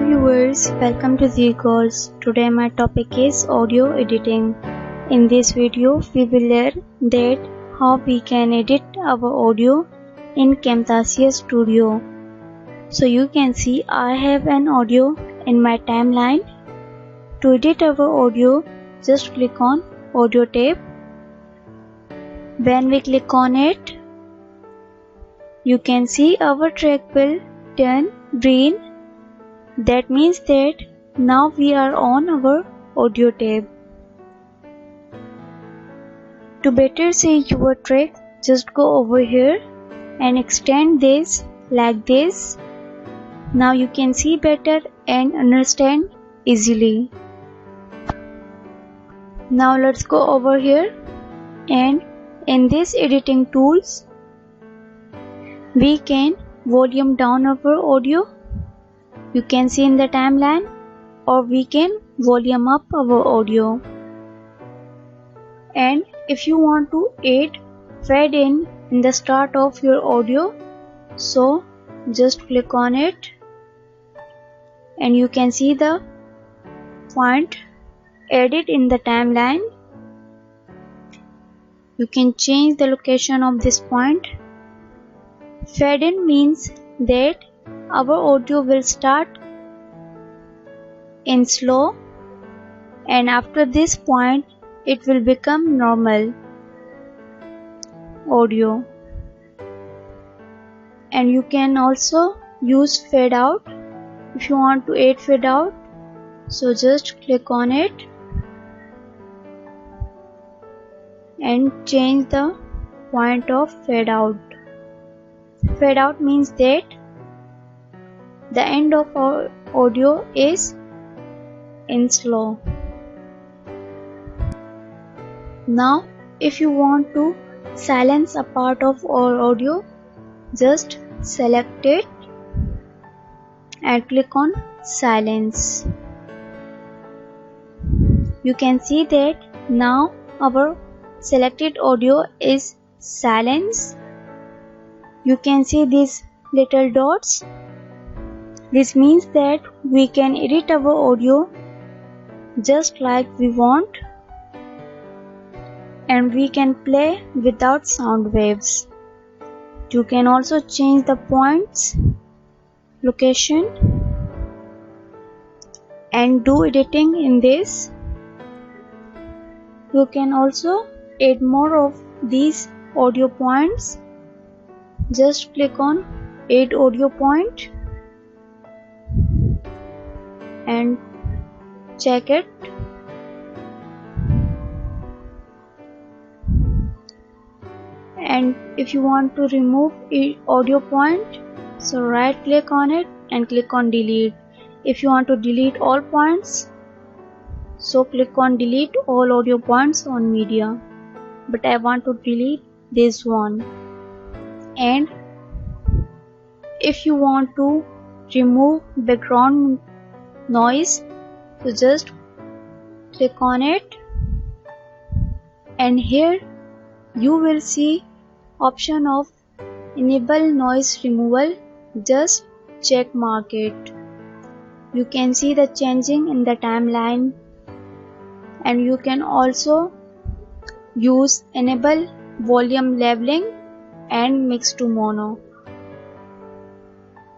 viewers, welcome to The Goals. Today my topic is audio editing. In this video we will learn that how we can edit our audio in Camtasia Studio. So you can see I have an audio in my timeline. To edit our audio, just click on audio tape. When we click on it, you can see our track will turn green. That means that now we are on our audio tape. To better see your track, just go over here and extend this like this. Now you can see better and understand easily. Now let's go over here, and in this editing tools we can volume down our audio. You can see in the timeline, or we can volume up our audio. And if you want to add fade in the start of your audio, so just click on it and you can see the point added in the timeline. You can change the location of this point. Fade in means that our audio will start in slow, and after this point it will become normal audio. And you can also use fade out if you want to add fade out. So just click on it and change the point of fade out. Fade out means that the end of our audio is in slow. Now if you want to silence a part of our audio, just select it and click on silence. You can see that now our selected audio is silenced. You can see these little dots. This means that we can edit our audio just like we want, and we can play without sound waves. You can also change the points, location, and do editing in this. You can also add more of these audio points. Just click on add audio point and check it. And if you want to remove audio point, so right click on it and click on delete. If you want to delete all points, so click on delete all audio points on media, but I want to delete this one. And if you want to remove background noise, so just click on it, and here you will see option of enable noise removal. Just check mark it. You can see the changing in the timeline, and you can also use enable volume leveling and mix to mono.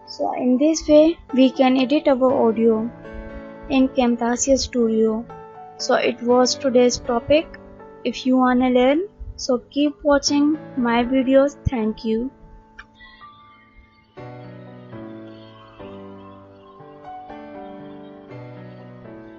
So in this way we can edit our audio in Camtasia Studio. So it was today's topic. If you wanna learn, so keep watching my videos. Thank you.